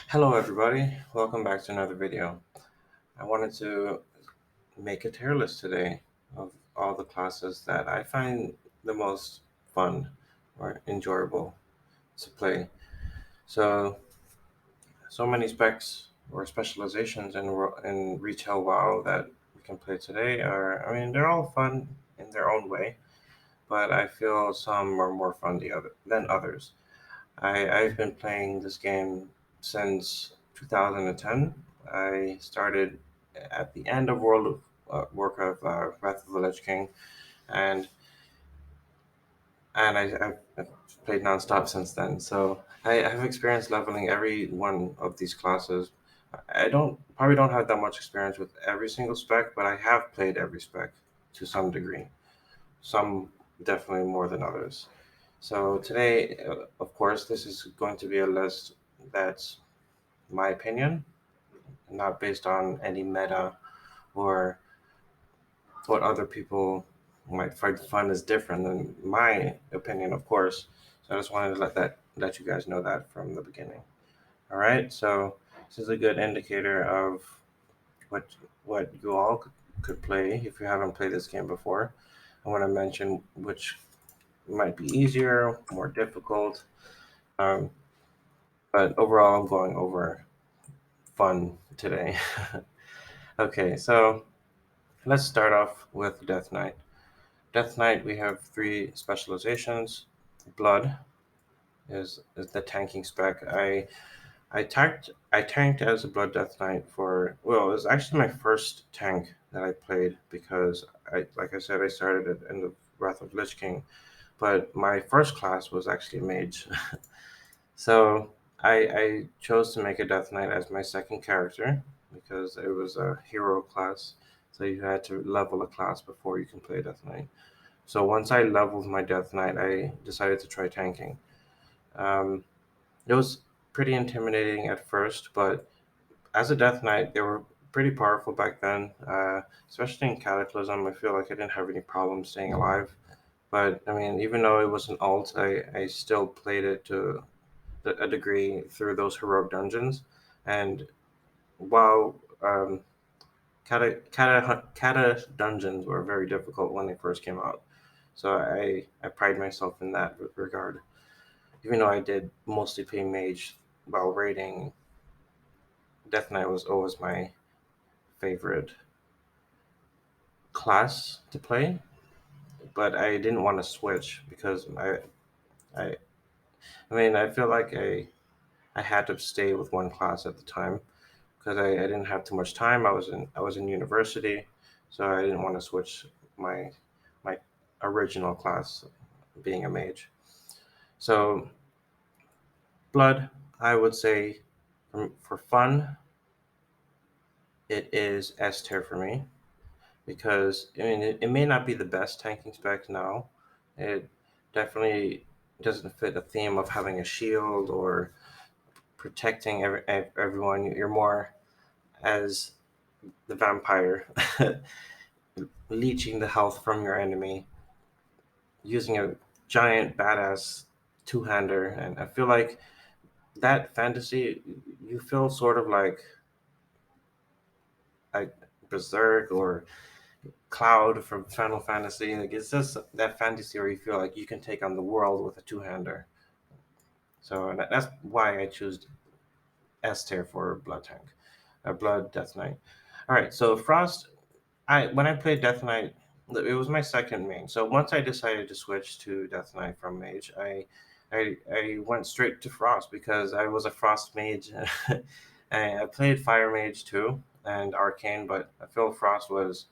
Hello everybody, welcome back to another video. I wanted to make a tier list today of all the classes that I find the most fun or enjoyable to play. So, so many specs or specializations in retail WoW that we can play today they're all fun in their own way, but I feel some are more fun than others. I've been playing this game since 2010. I started at the end of World of Warcraft, Wrath of the Lich King, and I've played nonstop since then. So I have experienced leveling every one of these classes. I don't have that much experience with every single spec, but I have played every spec to some degree. Some definitely more than others. So today, of course, this is going to be a list that's my opinion, not based on any meta or what other people might find fun is different than my opinion, of course. So I just wanted to let you guys know that from the beginning. All right, so this is a good indicator of what what you all could play if you haven't played this game before. I want to mention which might be easier, more difficult. Um, but overall, I'm going over fun today. Okay, so let's start off with Death Knight. Death Knight, we have three specializations. Blood is the tanking spec. I tanked as a Blood Death Knight for, well, it was actually my first tank that I played because like I said, I started in the Wrath of Lich King, but my first class was actually a mage. So I chose to make a Death Knight as my second character because it was a hero class. So you had to level a class before you can play Death Knight. So once I leveled my Death Knight, I decided to try tanking. Um, it was pretty intimidating at first, but as a Death Knight, they were pretty powerful back then. Especially in Cataclysm, I feel like I didn't have any problem staying alive. But I mean, even though it was an alt, I still played it to a degree through those heroic dungeons. And while kata dungeons were very difficult when they first came out, so I pride myself in that regard. Even though I did mostly play mage while raiding, Death Knight was always my favorite class to play. But I didn't want to switch because I I mean I feel like I had to stay with one class at the time because I didn't have too much time. I was in university, so I didn't want to switch my my original class, being a mage. So blood, I would say, for fun, it is S tier for me because I mean it may not be the best tanking spec now. It definitely doesn't fit the theme of having a shield or protecting everyone. You're more as the vampire, leeching the health from your enemy using a giant badass two-hander, and I feel like that fantasy, you feel sort of like Berserk or Cloud from Final Fantasy. Like it's just that fantasy where you feel like you can take on the world with a two-hander. So that's why I choose S tier for Blood Tank, Blood Death Knight. All right, so Frost. I when I played Death Knight, it was my second main. So once I decided to switch to Death Knight from Mage, I went straight to Frost because I was a Frost Mage. And I played Fire Mage too and Arcane, but I feel Frost was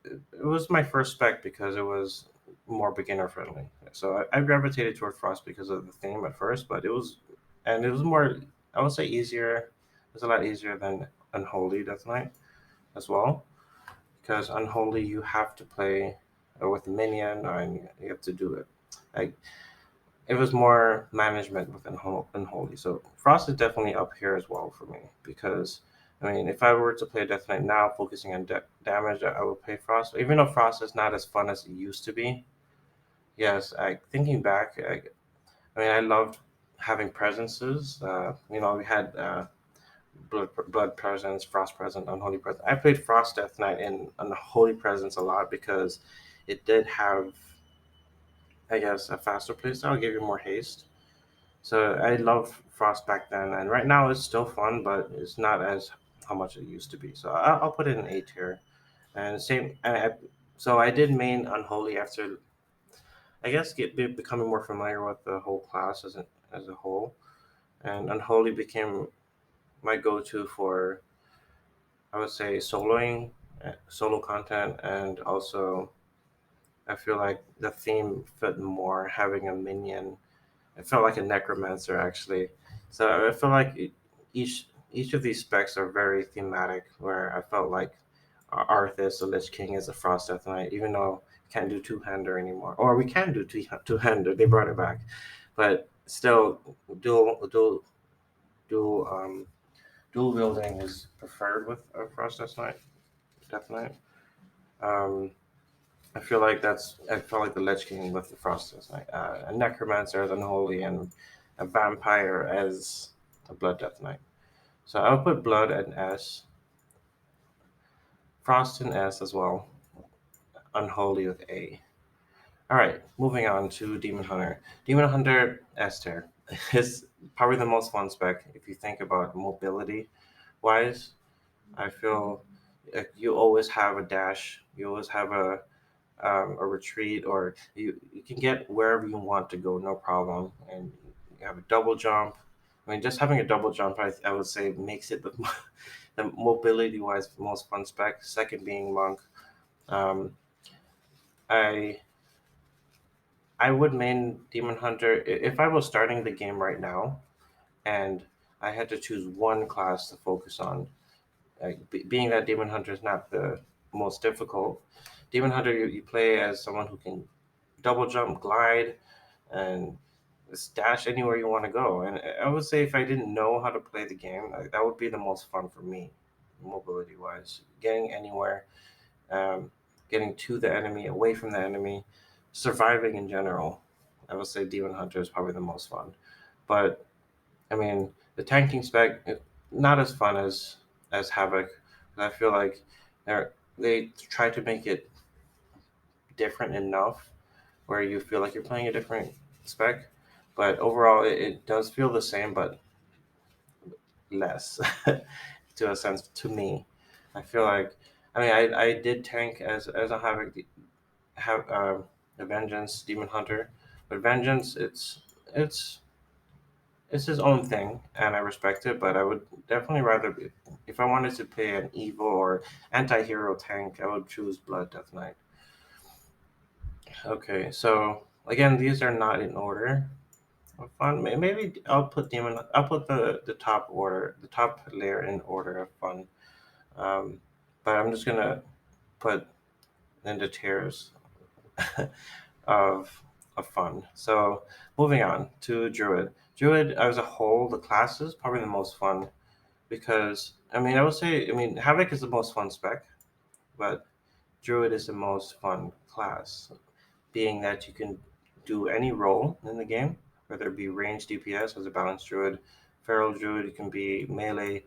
it was my first spec because it was more beginner friendly. So I gravitated toward Frost because of the theme at first, but it was more, I would say, easier. It was a lot easier than Unholy Death Knight as well, because Unholy you have to play with a minion and you have to do it. Like it was more management with Unholy. So Frost is definitely up here as well for me because I mean, if I were to play Death Knight now, focusing on damage, I would play Frost. Even though Frost is not as fun as it used to be. Yes, I thinking back, I mean, I loved. having presences. We had blood presence, frost presence, unholy presence. I played Frost Death Knight in unholy presence a lot because it did have, I guess, a faster playstyle, give you more haste. So I love Frost back then, and right now it's still fun, but it's not as how much it used to be. So I'll put it in A tier. And same, so I did main Unholy after, I guess, becoming more familiar with the whole class as a whole, and Unholy became my go-to for, I would say, soloing, solo content, and also I feel like the theme fit more having a minion. It felt like a necromancer actually. So I feel like each of these specs are very thematic. Where I felt like Arthas, the Lich King, is a Frost Death Knight, even though we can't do two-hander anymore, or we can do two-hander. They brought it back, but still, dual dual dual dual wielding is preferred with a Frost Death Knight. Death Knight. Um, I feel like the Lich King with the Frost Death Knight, a Necromancer as Unholy, and a Vampire as a Blood Death Knight. So I'll put Blood at S, Frost in S as well, Unholy with A. All right, moving on to Demon Hunter. Demon Hunter S tier is probably the most fun spec if you think about mobility wise. I feel like you always have a dash, you always have a retreat, or you can get wherever you want to go, no problem. And you have a double jump. I mean, just having a double jump, I would say, makes it the mobility wise most fun spec. Second being Monk. Um, I I would main Demon Hunter if I was starting the game right now and I had to choose one class to focus on. Like, being that Demon Hunter is not the most difficult, Demon Hunter you play as someone who can double jump, glide, and dash anywhere you want to go. And I would say if I didn't know how to play the game, like, that would be the most fun for me, mobility wise. Getting anywhere, um, getting to the enemy, away from the enemy, surviving in general. I would say Demon Hunter is probably the most fun. But I mean, the tanking spec not as fun as Havoc. I feel like they try to make it different enough where you feel like you're playing a different spec, but overall it does feel the same, but less to a sense to me. I feel like I mean I did tank as a have a Vengeance Demon Hunter, but Vengeance it's it's his own thing, and I respect it. But I would definitely rather if I wanted to play an evil or anti-hero tank, I would choose Blood Death Knight. Okay, so again, these are not in order. Fun. Maybe I'll put demon. I'll put the top order, the top layer in order of fun. Um, but I'm just gonna put in the tiers of of fun. So moving on to Druid. Druid as a whole, the class is probably the most fun because I mean I would say Havoc is the most fun spec, but Druid is the most fun class, being that you can do any role in the game, whether it be range DPS as a balanced druid, feral druid, it can be melee,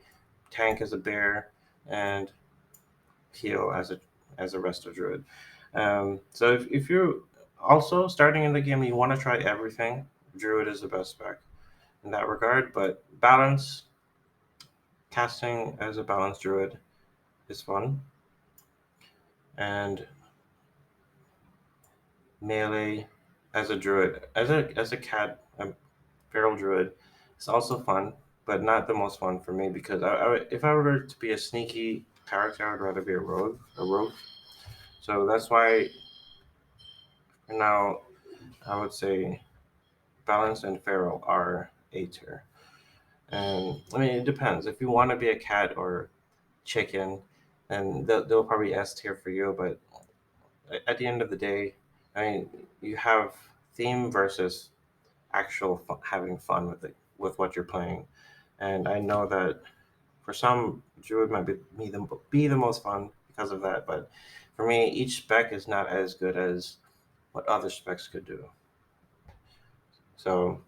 tank as a bear, and heal as a resto druid. So if you're also starting in the game and you want to try everything, druid is the best spec in that regard. But balance, casting as a balanced druid is fun, and melee as a druid, as a cat, feral druid is also fun, but not the most fun for me because if I were to be a sneaky character, I'd rather be a rogue. A rogue. So that's why now I would say balance and feral are A tier. And I mean, it depends. If you want to be a cat or chicken, then they'll probably S tier for you. But at the end of the day, I mean, you have theme versus actual having fun with it, with what you're playing. And I know that for some, Druid might be the most fun because of that. But for me, each spec is not as good as what other specs could do. So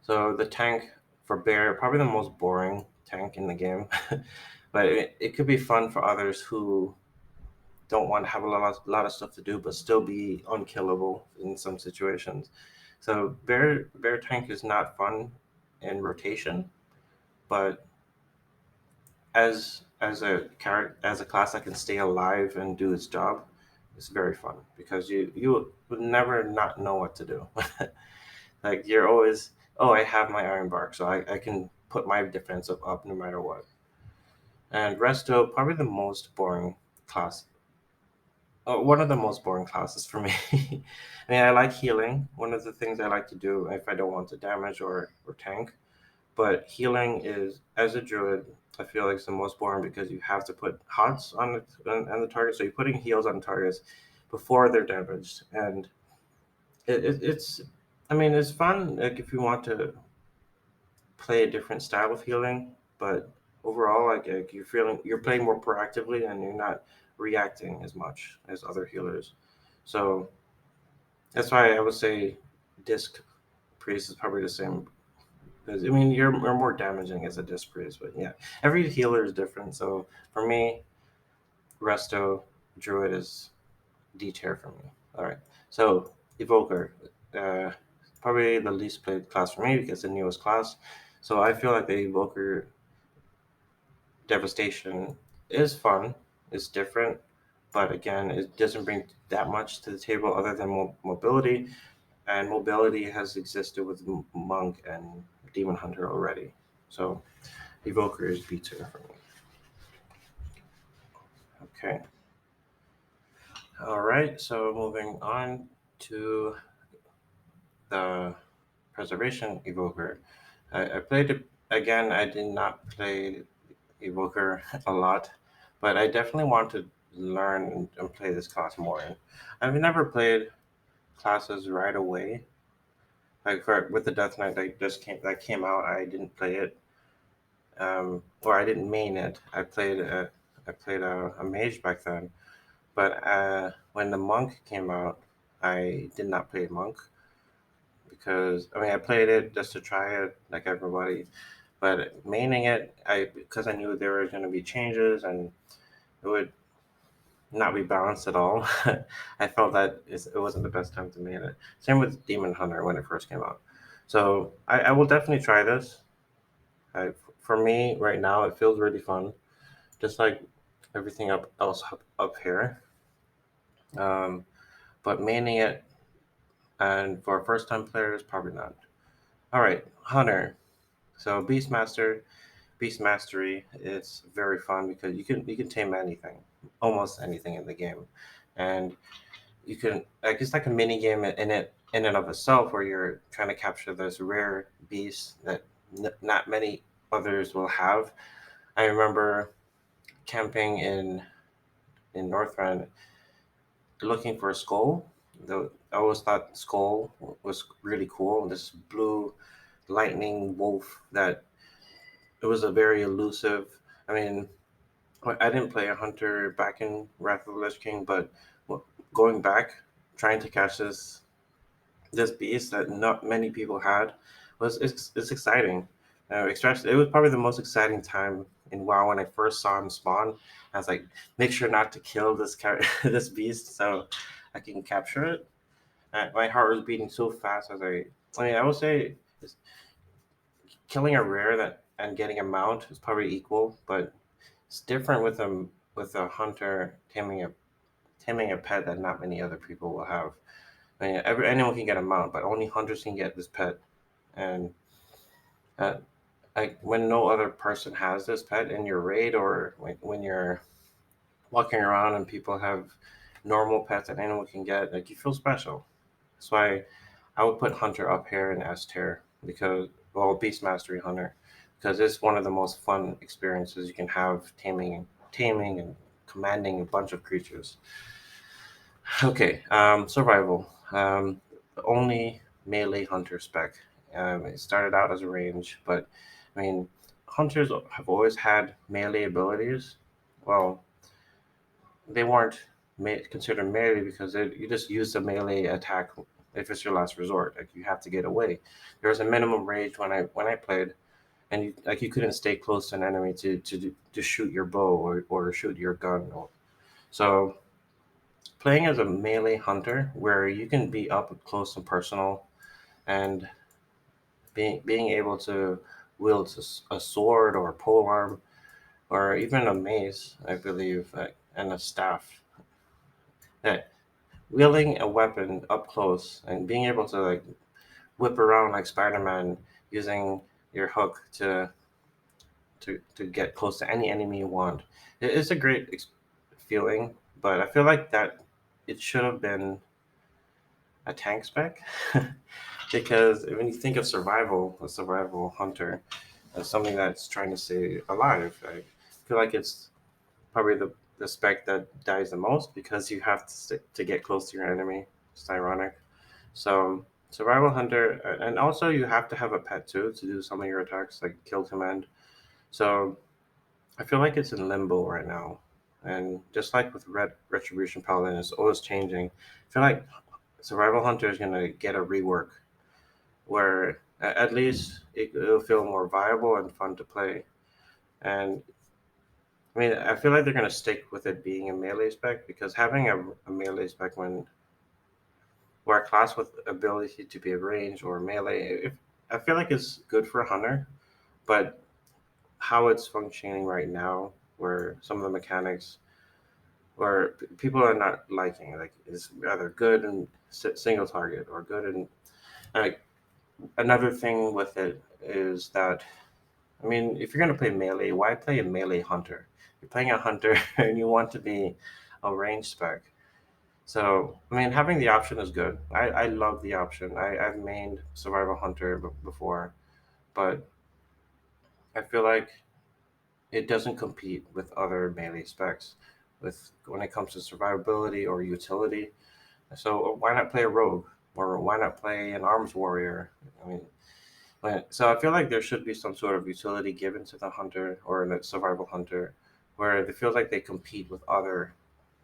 So the tank for bear, probably the most boring tank in the game, but it could be fun for others who don't want to have a lot of stuff to do, but still be unkillable in some situations. So bear tank is not fun in rotation, but as a class that can stay alive and do its job, it's very fun because you would never not know what to do. Like you're always, oh, I have my iron bark, so I can put my defense up no matter what. And resto, probably the most boring class. One of the most boring classes for me. I mean, I like healing. One of the things I like to do if I don't want to damage or tank. But healing is, as a druid, I feel like it's the most boring because you have to put hots on the target. So you're putting heals on targets before they're damaged, and it's, I mean, it's fun. Like if you want to play a different style of healing, but overall, like you're playing more proactively and you're not reacting as much as other healers. So that's why I would say disc priest is probably the same. Because I mean, you're more damaging as a disc priest, but yeah, every healer is different. So for me, resto druid is D tier for me. All right, so evoker, uh, probably the least played class for me because it's the newest class. So I feel like the evoker devastation is fun, it's different, but again, it doesn't bring that much to the table other than mobility, and mobility has existed with monk and demon hunter already. So evoker is B tier for me. Okay. All right. So moving on to the preservation evoker. I played it again. I did not play evoker a lot, but I definitely want to learn and play this class more. And I've never played classes right away. Like with the Death Knight that came out, I didn't play it, or I didn't main it. I played a mage back then, but when the monk came out, I did not play monk because I mean I played it just to try it like everybody, but maining it because I knew there were going to be changes and it would not be balanced at all. I felt that it wasn't the best time to main it. Same with Demon Hunter when it first came out. So I will definitely try this. For me right now, it feels really fun, just like everything up here. Um, but maining it and for first time players, probably not. All right, Hunter. So Beast Mastery, it's very fun because you can tame anything, almost anything in the game, and you can like it's like a mini game in and of itself where you're trying to capture this rare beast that not many others will have. I remember camping in Northrend looking for a skull. I always thought skull was really cool. This blue lightning wolf that it was a very elusive. I mean, I didn't play a hunter back in Wrath of the Lich King, but going back, trying to catch this beast that not many people had it's exciting. Especially, it was probably the most exciting time in WoW when I first saw him spawn. I was like, make sure not to kill this beast so I can capture it. My heart was beating so fast as I mean, I would say killing a rare that and getting a mount is probably equal, but it's different with a hunter taming a pet that not many other people will have. I mean, anyone can get a mount, but only hunters can get this pet. And uh, like when no other person has this pet in your raid, or when you're walking around and people have normal pets that anyone can get, like you feel special. That's why I would put hunter up here in S tier because well, beast mastery hunter because it's one of the most fun experiences you can have taming and commanding a bunch of creatures. Okay, survival. The only melee hunter spec. It started out as a range, but I mean, hunters have always had melee abilities. Well, they weren't considered melee because you just use the melee attack if it's your last resort. Like you have to get away. There was a minimum range when I played, and you couldn't stay close to an enemy to shoot your bow or shoot your gun. So playing as a melee hunter, where you can be up close and personal, and being able to wield a sword or a polearm or even a mace, I believe, and a staff. That wielding a weapon up close and being able to like whip around like Spider-Man using your hook to get close to any enemy you want. It is a great feeling, but I feel like that it should have been a tank spec because when you think of survival, a survival hunter, as something that's trying to stay alive, I feel like it's probably the spec that dies the most because you have to stick to get close to your enemy. It's ironic. So survival hunter, and also you have to have a pet too to do some of your attacks like kill command. So I feel like it's in limbo right now, and just like with Red Retribution Paladin, it's always changing. I feel like survival hunter is gonna get a rework where at least it'll feel more viable and fun to play. And I mean, I feel like they're gonna stick with it being a melee spec because having a melee spec when where a class with ability to be range or melee, if I feel like it's good for a hunter, but how it's functioning right now, where some of the mechanics where people are not liking, like it's rather good in single target or good in like another thing with it is that I mean, if you're gonna play melee, why play a melee hunter? You're playing a hunter and you want to be a range spec. So, I mean, having the option is good. I love the option. I've mained Survival Hunter before, but I feel like it doesn't compete with other melee specs with when it comes to survivability or utility. So why not play a rogue or why not play an arms warrior? I mean, so I feel like there should be some sort of utility given to the hunter or the survival hunter, where it feels like they compete with other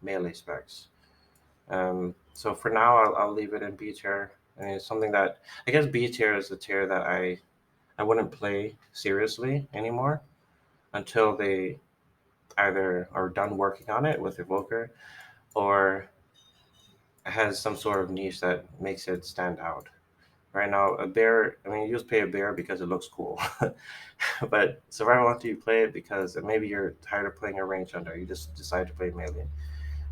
melee specs. So for now, I'll leave it in B tier. And it's something that I guess B tier is the tier that I wouldn't play seriously anymore until they either are done working on it with Evoker or has some sort of niche that makes it stand out. Right now, a bear, I mean, you just play a bear because it looks cool. But survival hunter, you play it because maybe you're tired of playing a range hunter. You just decide to play melee.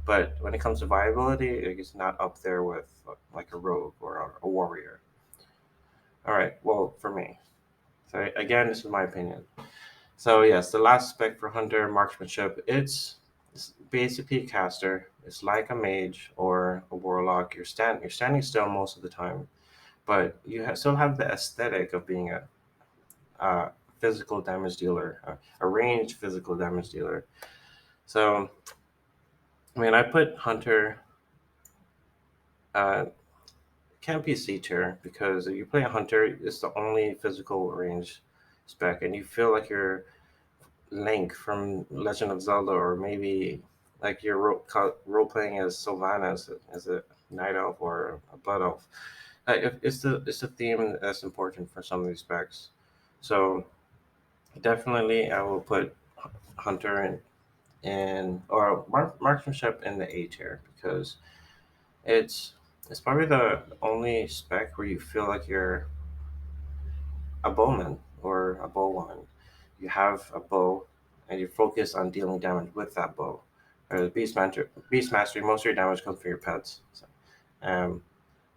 But when it comes to viability, it's not up there with like a rogue or a warrior. All right, well, for me. So again, this is my opinion. So yes, the last spec for hunter marksmanship, it's basically a caster. It's like a mage or a warlock. You're standing still most of the time, but still have the aesthetic of being a physical damage dealer, a ranged physical damage dealer. So I mean, I put hunter uh, can't be C tier because if you play a hunter, it's the only physical range spec, and you feel like you're Link from Legend of Zelda, or maybe like you're role playing as Sylvanas as a night elf or a blood elf. It's the theme that's important for some of these specs. So definitely, I will put hunter in or marksmanship in the A tier because it's it's probably the only spec where you feel like you're a bowman or a bowwoman. You have a bow and you focus on dealing damage with that bow. Or the beast mastery, most of your damage comes from your pets. So, um,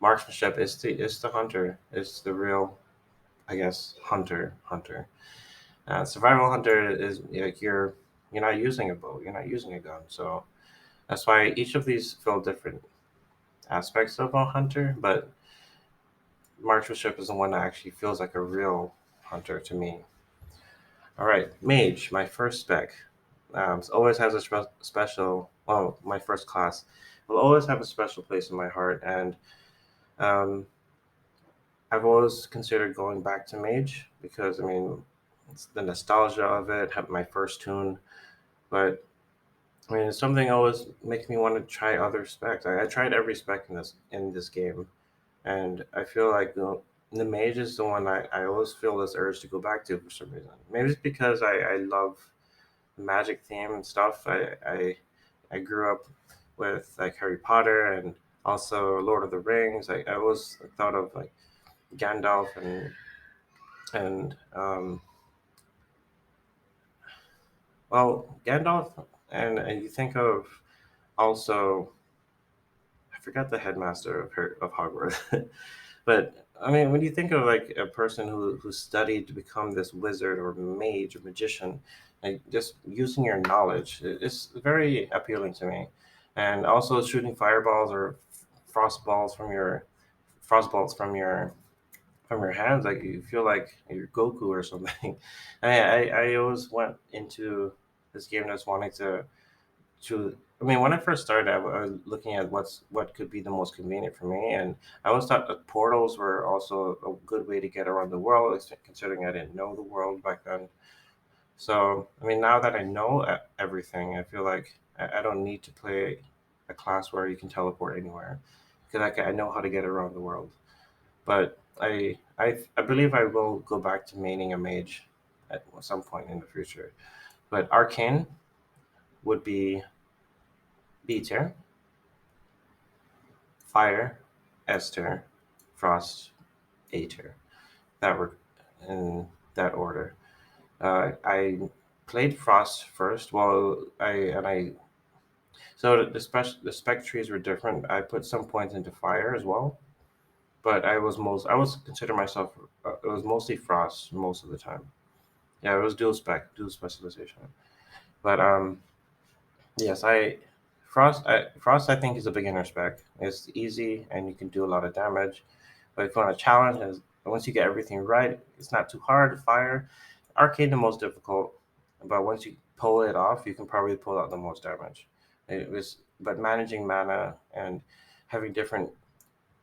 marksmanship is the hunter, is the real, I guess, hunter. Survival hunter is like you're not using a bow, you're not using a gun. So that's why each of these fill different aspects of a hunter, but marksmanship is the one that actually feels like a real hunter to me. All right, mage, my first spec. Always has a special. Well, my first class will always have a special place in my heart, and um, I've always considered going back to mage because I mean, it's the nostalgia of it. Have my first tune, but I mean, something always makes me want to try other specs. I tried every spec in this game, and I feel like the mage is the one I always feel this urge to go back to for some reason. Maybe it's because I love magic theme and stuff. I grew up with like Harry Potter and also Lord of the Rings. I always thought of like Gandalf and well, Gandalf, and you think of also, I forgot the headmaster of Hogwarts. But I mean, when you think of like a person who studied to become this wizard or mage or magician, like just using your knowledge, it's very appealing to me. And also shooting fireballs or frost balls from your frost balls from your hands, like you feel like you're Goku or something. I always went into this game just wanting to I mean, when I first started, I was looking at what could be the most convenient for me, and I always thought that portals were also a good way to get around the world, considering I didn't know the world back then. So, I mean, now that I know everything, I feel like I don't need to play a class where you can teleport anywhere, because I know how to get around the world. But I believe I will go back to maining a mage at some point in the future. But arcane would be B tier, fire, S tier, frost, A tier. That were in that order. I played frost first. Well, I so the spec trees were different. I put some points into fire as well, but I was consider myself it was mostly frost most of the time. Yeah, it was dual specialization. But yes, Frost I think is a beginner spec. It's easy and you can do a lot of damage. But if you want a challenge, once you get everything right, it's not too hard. Fire, Arcane the most difficult, but once you pull it off, you can probably pull out the most damage. But managing mana and having different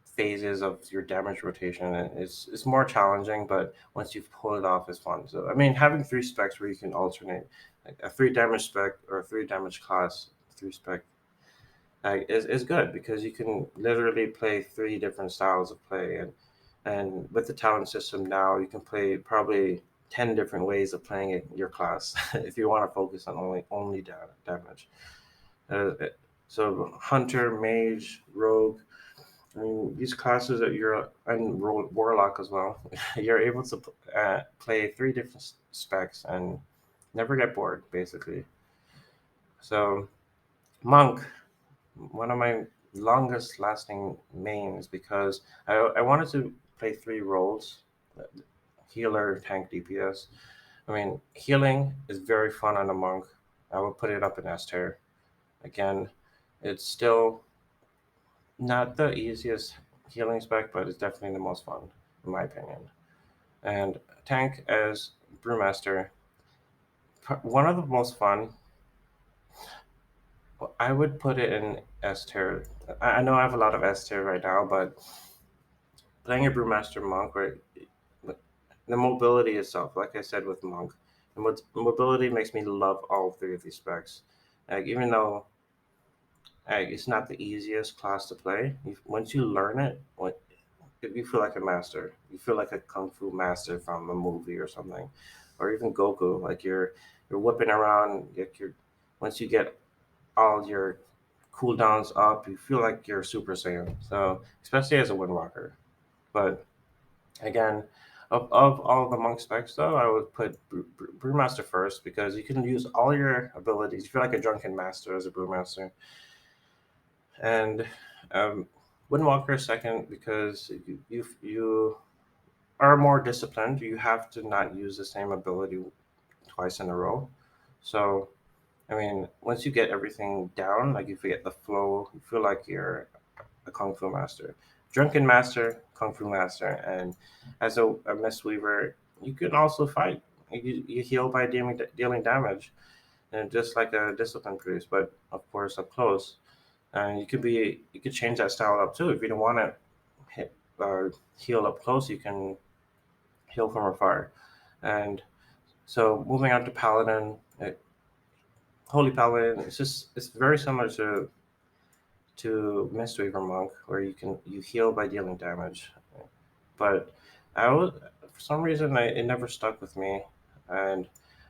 phases of your damage rotation is more challenging. But once you've pulled it off, it's fun. So I mean, having three specs where you can alternate, like a three damage spec or a three damage class, three spec is good because you can literally play three different styles of play and with the talent system now you can play probably 10 different ways of playing it, your class if you want to focus on only damage. So hunter, mage, rogue, I mean these classes that you're and warlock as well you're able to play three different specs and never get bored basically. So monk, one of my longest lasting mains because I wanted to play three roles: healer, tank, DPS. I mean, healing is very fun on a monk. I would put it up in S tier. Again, it's still not the easiest healing spec, but it's definitely the most fun, in my opinion. And tank as brewmaster, one of the most fun. I would put it in S tier. I know I have a lot of S tier right now, but playing a brewmaster monk, right? The mobility itself, like I said with monk, mobility makes me love all three of these specs. Like even though it's not the easiest class to play, once you learn it, you feel like a master. You feel like a kung fu master from a movie or something, or even Goku. Like you're whipping around. Like you're once you get all your cooldowns up, you feel like you're Super Saiyan. So especially as a Windwalker, but again, of all the monk specs, though, I would put Brewmaster first because you can use all your abilities. You feel like a drunken master as a Brewmaster. And Windwalker second because you are more disciplined. You have to not use the same ability twice in a row. So, I mean, once you get everything down, like you forget the flow, you feel like you're a kung fu master, drunken master, kung fu master, and as a mistweaver, you can also fight. You heal by dealing damage, and just like a discipline priest, but of course up close. And you could change that style up too if you don't want to hit or heal up close. You can heal from afar, and so moving on to paladin, holy paladin. It's very similar to to Mistweaver Monk, where you heal by dealing damage. But I was for some reason it never stuck with me, and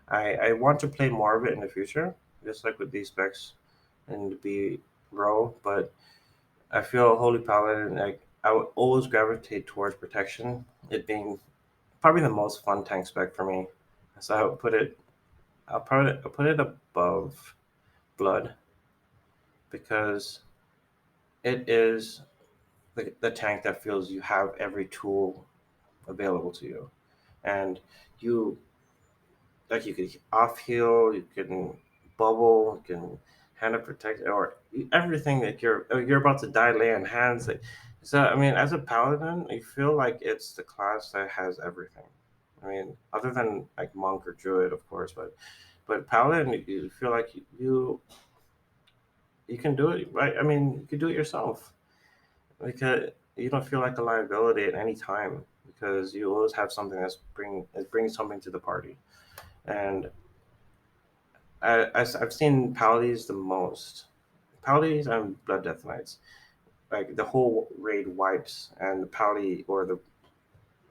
I want to play more of it in the future, just like with these specs and be row. But I feel Holy Paladin, like I would always gravitate towards protection, it being probably the most fun tank spec for me. So I would put it, I'll put it above Blood because it is the tank that feels you have every tool available to you, and you like you can off heal, you can bubble, you can hand of protect, or everything that you're about to die, lay on hands. Like, so I mean, as a paladin, I feel like it's the class that has everything. I mean, other than like monk or druid, of course, but paladin, you feel like you can do it, right? I mean, you can do it yourself because you don't feel like a liability at any time because you always have something that brings something to the party. And I've seen Paladins the most. Paladins and Blood Death Knights. Like the whole raid wipes, and the Paladin or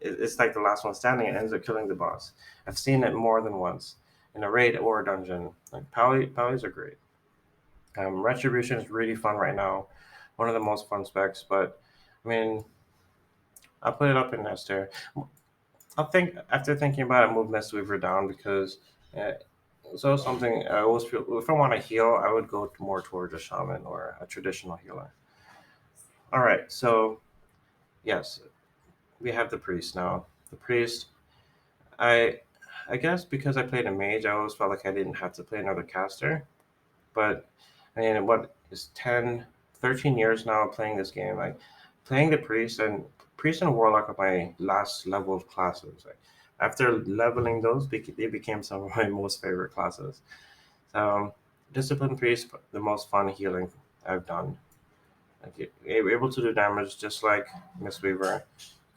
it's like the last one standing and ends up killing the boss. I've seen it more than once in a raid or a dungeon. Like Paladins are great. Retribution is really fun right now, one of the most fun specs. But I mean, I'll put it up in S tier. I'll think after thinking about it, move Mistweaver down because uh, so something I always feel if I want to heal, I would go more towards a shaman or a traditional healer. All right, so yes, we have the priest now. The priest, I, I guess because I played a mage, I always felt like I didn't have to play another caster. But I mean, what is 10, 13 years now playing this game? Like playing the priest and warlock are my last level of classes. Like after leveling those, they became some of my most favorite classes. Discipline priest, the most fun healing I've done. Like you're able to do damage just like Mistweaver.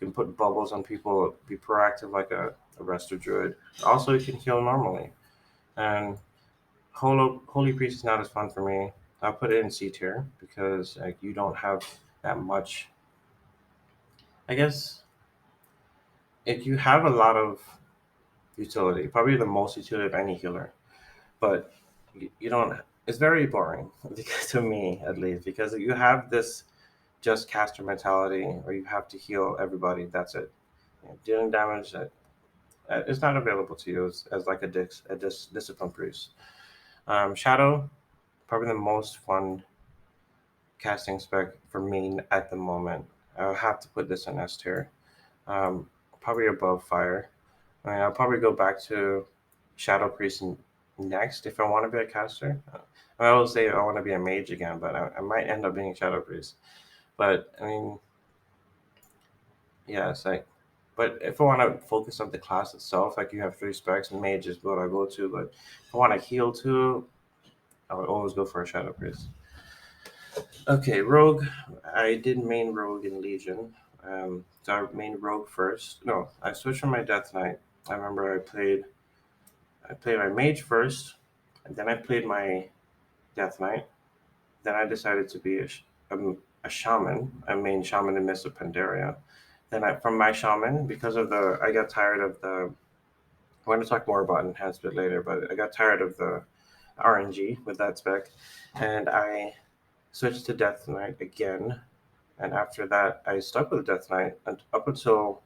You can put bubbles on people, be proactive like a resto druid. Also, you can heal normally. And Holy Priest is not as fun for me. I'll put it in C tier because like you don't have that much. I guess if you have a lot of utility, probably the most utility of any healer, but you don't. It's very boring to me at least because you have this just caster mentality, or you have to heal everybody. That's it. Dealing damage is not available to you as like discipline priest. Shadow, probably the most fun casting spec for me at the moment. I'll have to put this in S tier. Um, Probably above fire. I mean, I'll probably go back to Shadow Priest next if I want to be a caster. I always say I want to be a mage again, but I might end up being Shadow Priest. But I mean, yeah, it's like, but if I want to focus on the class itself, like you have three specs, mage is what I go to. But if I want to heal too, I would always go for a Shadow Priest. Okay, Rogue. I did main Rogue in Legion. So I main Rogue first. No, I switched from my Death Knight. I remember I played my Mage first, and then I played my Death Knight. Then I decided to be a Shaman, a main Shaman in Mist of Pandaria. Then from my Shaman, because of I got tired of the. I want to talk more about enhancement later, but I got tired of the RNG with that spec, and I switched to Death Knight again. And after that, I stuck with Death Knight and up until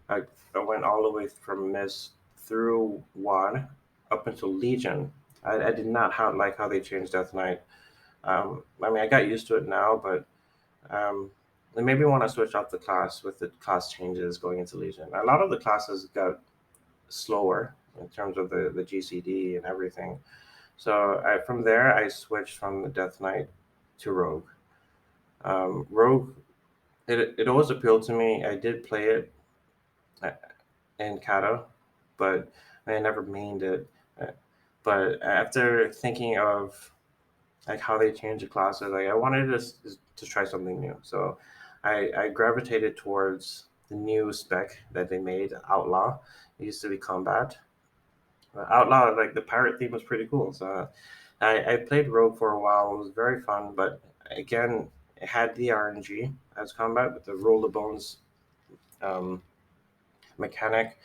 I went all the way from Mist through WoD up until Legion. I did not like how they changed Death Knight. I mean, I got used to it now, but and maybe when I switch off the class with the class changes going into Legion, a lot of the classes got slower in terms of the GCD and everything. So from there, I switched from the Death Knight to Rogue. Rogue, it always appealed to me. I did play it uh, in Kata, but I never mained it. Uh, But after thinking of like how they changed the classes, like I wanted to try something new. So I gravitated towards the new spec that they made, Outlaw. It used to be Combat. Outlaw, like the pirate theme was pretty cool. So I played Rogue for a while. It was very fun, but Again, it had the RNG as combat with the roll the bones um, mechanic,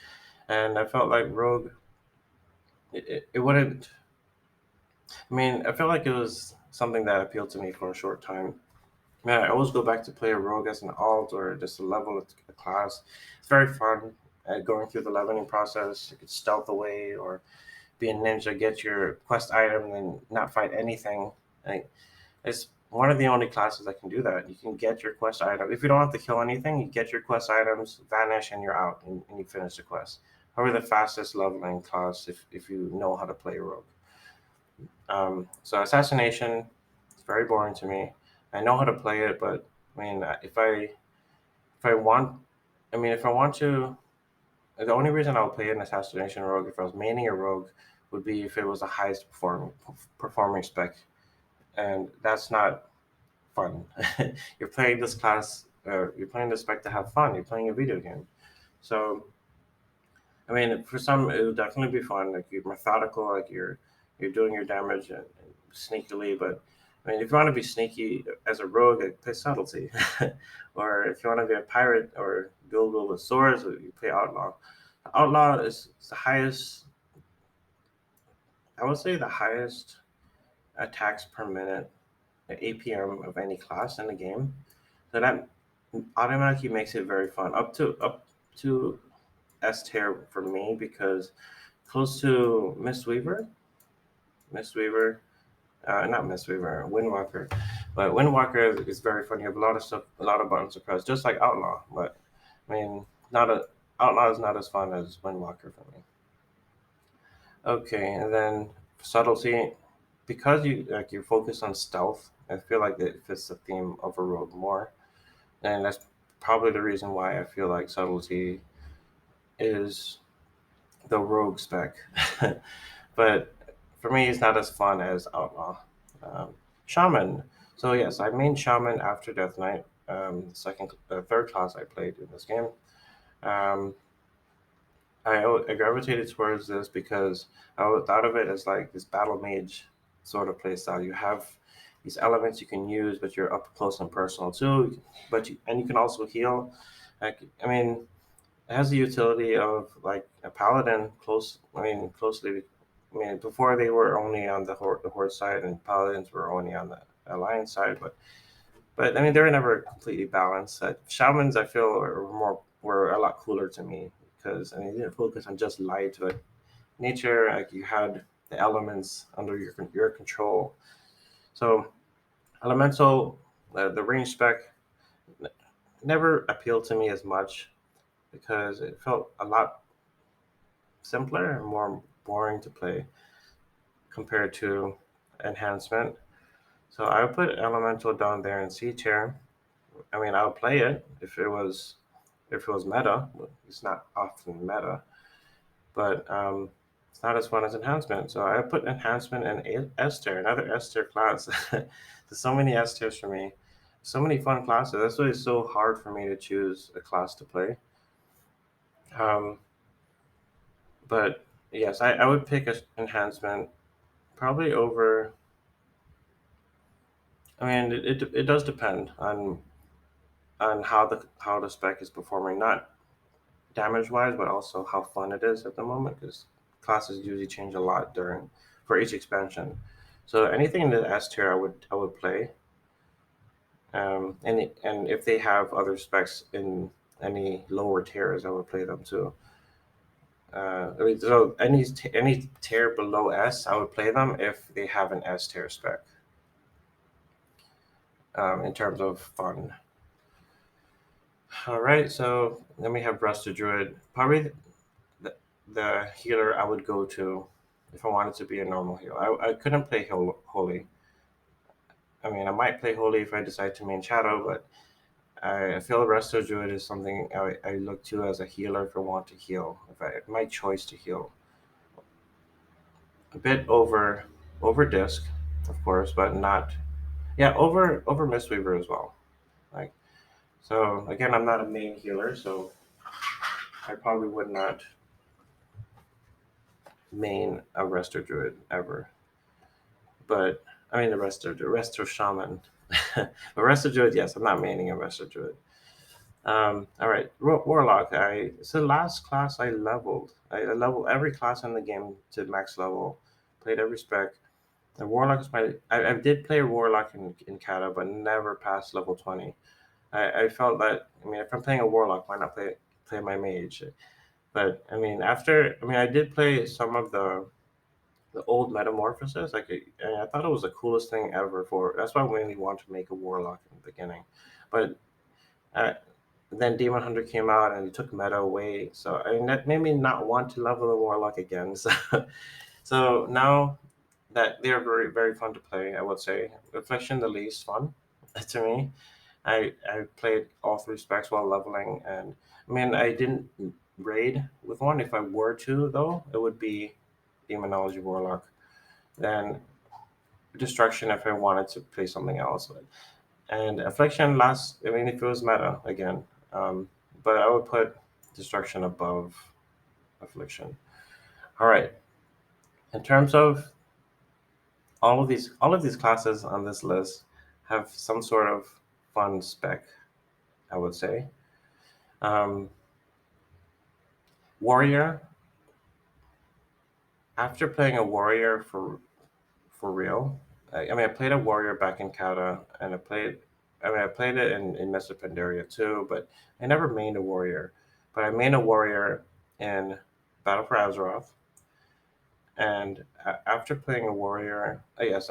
and I felt like Rogue. It wouldn't. I mean, I felt like it was something that appealed to me for a short time. Man, I always go back to play a rogue as an alt or just a level of a class. It's very fun going through the leveling process. You could stealth away or be a ninja, get your quest item, and not fight anything. Like, it's one of the only classes that can do that. You can get your quest item. If you don't have to kill anything, you get your quest items, vanish, and you're out, and you finish the quest. Probably the fastest leveling class if you know how to play rogue. So assassination, it's very boring to me. I know how to play it, but I mean, if I want, I mean, if I want to, the only reason I would play an assassination rogue if I was maining a rogue would be if it was the highest performing spec, and that's not fun. You're playing this class, you're playing this spec to have fun. You're playing a video game, so I mean, for some, it would definitely be fun. Like you're methodical, like you're doing your damage and sneakily. But I mean, if you want to be sneaky as a rogue, like, play subtlety. Or if you want to be a pirate or build with swords, you play outlaw. Outlaw is the highest. I would say the highest attacks per minute, the APM of any class in the game. So that automatically makes it very fun. Up to S tier for me because close to Mistweaver, not Mistweaver, Windwalker, but Windwalker is very fun. You have a lot of stuff, a lot of buttons to press, just like Outlaw. But I mean, not a Outlaw is not as fun as Windwalker for me. Okay, and then subtlety, because you focus on stealth. I feel like it fits the theme of a rogue more, and that's probably the reason why I feel like subtlety is the rogue spec. But for me, it's not as fun as Outlaw. Shaman. So yes, I main Shaman after Death Knight. Third class I played in this game. Um, I gravitated towards this because thought of it as like this battle mage sort of play style. You have these elements you can use, but you're up close and personal too. And you can also heal. Like I mean, it has the utility of like a paladin close. I mean, closely. I mean, before they were only on the horde side, and paladins were only on the alliance side. But I mean, they were never completely balanced. Shamans, I feel, were a lot cooler to me because I mean, they didn't focus on just light, but nature. Like you had the elements under your control. So elemental, the range spec never appealed to me as much because it felt a lot simpler and more boring to play compared to enhancement. So I would put elemental down there in C tier. I mean, I would play it if it was meta. It's not often meta, but it's not as fun as enhancement. So I put enhancement in S tier, another S tier class. There's so many S tiers for me, so many fun classes. That's why it's so hard for me to choose a class to play. Um, but yes, I would pick enhancement probably over. I mean, it does depend on how the spec is performing, not damage wise, but also how fun it is at the moment because classes usually change a lot during for each expansion. So anything in the S tier, I would play. And if they have other specs in any lower tiers, I would play them too. I mean, so any tier below S, I would play them if they have an S tier spec. In terms of fun. All right, so then we have Rusted Druid. Probably the healer I would go to if I wanted to be a normal healer. I couldn't play Holy. I mean, I might play Holy if I decide to main Shadow, but I feel Resto Druid is something I look to as a healer if I want to heal. If I my choice to heal, a bit over Disc, of course, but not yeah over Mistweaver as well. Like so again, I'm not a main healer, so I probably would not main a Resto Druid ever. But I mean the Resto Shaman. But Resto Druid, yes, I'm not maining a Resto Druid. All right, Warlock. It's the last class I leveled. I leveled every class in the game to max level. Played every spec. And Warlock is my. I did play Warlock in Kata, but never past level 20. I felt that. I mean, if I'm playing a Warlock, why not play my mage? But I mean, I did play some of the old Metamorphosis. And I thought it was the coolest thing ever. That's why I really wanted to make a Warlock in the beginning. But uh, then Demon Hunter came out and it took meta away. So I mean, that made me not want to level the Warlock again. So now that they're very very fun to play, I would say Reflection the least fun to me. I played all three specs while leveling, and I mean I didn't raid with one. If I were to though, it would be Demonology Warlock. Then Destruction if I wanted to play something else. And Affliction last. I mean if it was meta again, but I would put Destruction above Affliction. All right. In terms of all of these classes on this list have some sort of fun spec, I would say. Um, Warrior. After playing a warrior for real, I played a warrior back in Kata, and I played it in Mesa Pandaria too, but I never mained a warrior. But I mained a warrior in Battle for Azeroth, and after playing a warrior, yes,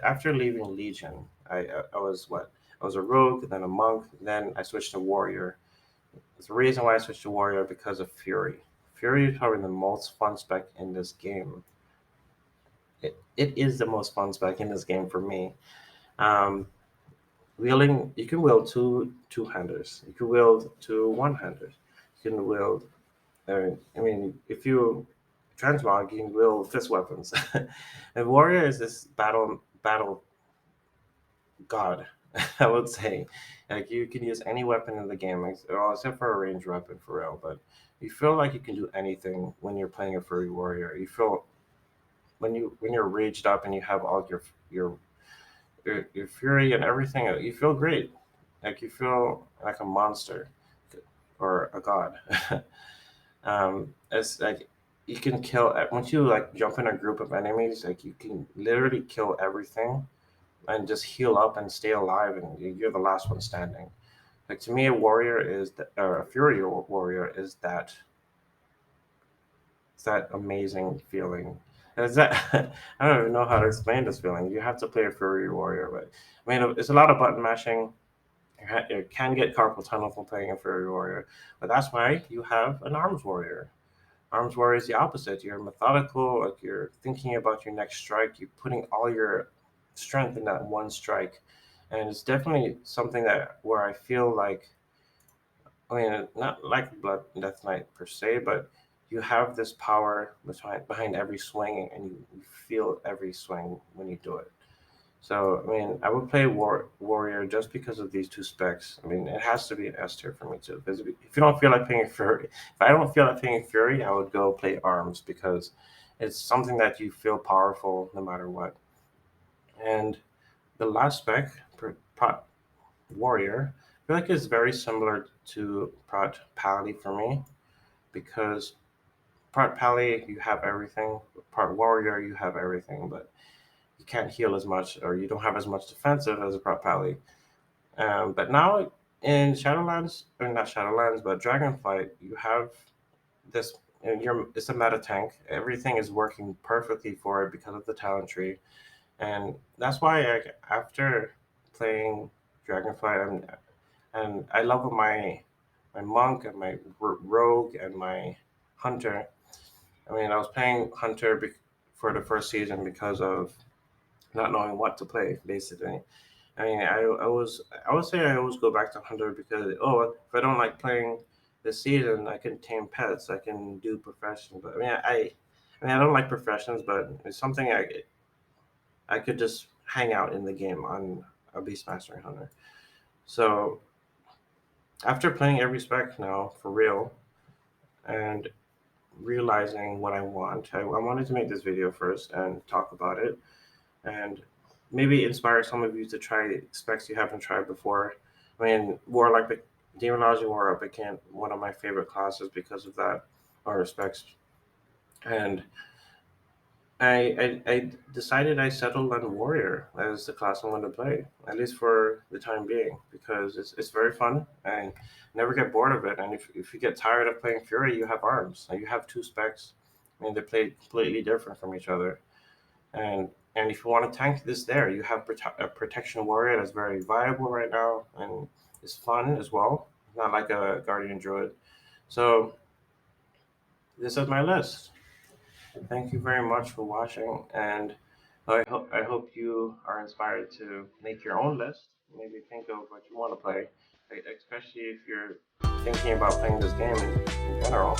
after leaving Legion, I was what I was a rogue, then a monk, then I switched to warrior. The reason why I switched to warrior because of Fury. Fury is probably the most fun spec in this game. It is the most fun spec in this game for me. Um, Wielding, you can wield two-handers. You can wield two one-handers. You can wield. I mean, if you transmog, you can wield fist weapons. And warrior is this battle god. I would say, like you can use any weapon in the game, well, except for a ranged weapon for real. But you feel like you can do anything when you're playing a furry warrior. You feel when you're raged up and you have all your fury and everything, you feel great. Like you feel like a monster or a god. It's like you can kill once you like jump in a group of enemies. Like you can literally kill everything and just heal up and stay alive, and you're the last one standing. Like to me, a warrior is or a fury warrior is that it's that amazing feeling. Is that I don't even know how to explain this feeling. You have to play a fury warrior, but I mean it's a lot of button mashing. You can get carpal tunnel from playing a furry warrior, but that's why you have an arms warrior. Arms warrior is the opposite. You're methodical, like you're thinking about your next strike. You're putting all your strength in that one strike, and it's definitely something that where I feel like, I mean, not like Blood and Death Knight per se, but you have this power behind every swing, and you feel every swing when you do it. So, I mean, I would play Warrior just because of these two specs. I mean, it has to be an S tier for me too. Because if you don't feel like playing Fury, if I don't feel like playing Fury, I would go play Arms because it's something that you feel powerful no matter what. And the last spec, Prot Warrior, I feel like it's very similar to Prot Pally for me because Prot Pally, you have everything. Prot Warrior, you have everything, but you can't heal as much or you don't have as much defensive as a Prot Pally. But now in Shadowlands, or not Shadowlands, but Dragonflight, you have this. It's a meta tank. Everything is working perfectly for it because of the talent tree, and that's why after playing Dragonflight, and I love my monk and my rogue and my hunter. I mean, I was playing hunter for the first season because of not knowing what to play, basically. I mean, I would say I always go back to Hunter because if I don't like playing this season, I can tame pets, I can do professions. But I mean, I don't like professions, but it's something I could just hang out in the game on a Beastmaster Hunter. So after playing every spec now for real and realizing what I want, I wanted to make this video first and talk about it. And maybe inspire some of you to try specs you haven't tried before. I mean, Warlock, Demonology Warlock became one of my favorite classes because of that, or specs. And I decided I settled on Warrior as the class I'm going to play, at least for the time being, because it's very fun and never get bored of it. And if you get tired of playing Fury, you have arms. And you have two specs. I mean, they play completely different from each other. And and if you want to tank this there, you have a Protection Warrior that's very viable right now and it's fun as well. Not like a Guardian Druid. So this is my list. Thank you very much for watching, and I hope you are inspired to make your own list. Maybe think of what you want to play, especially if you're thinking about playing this game in general.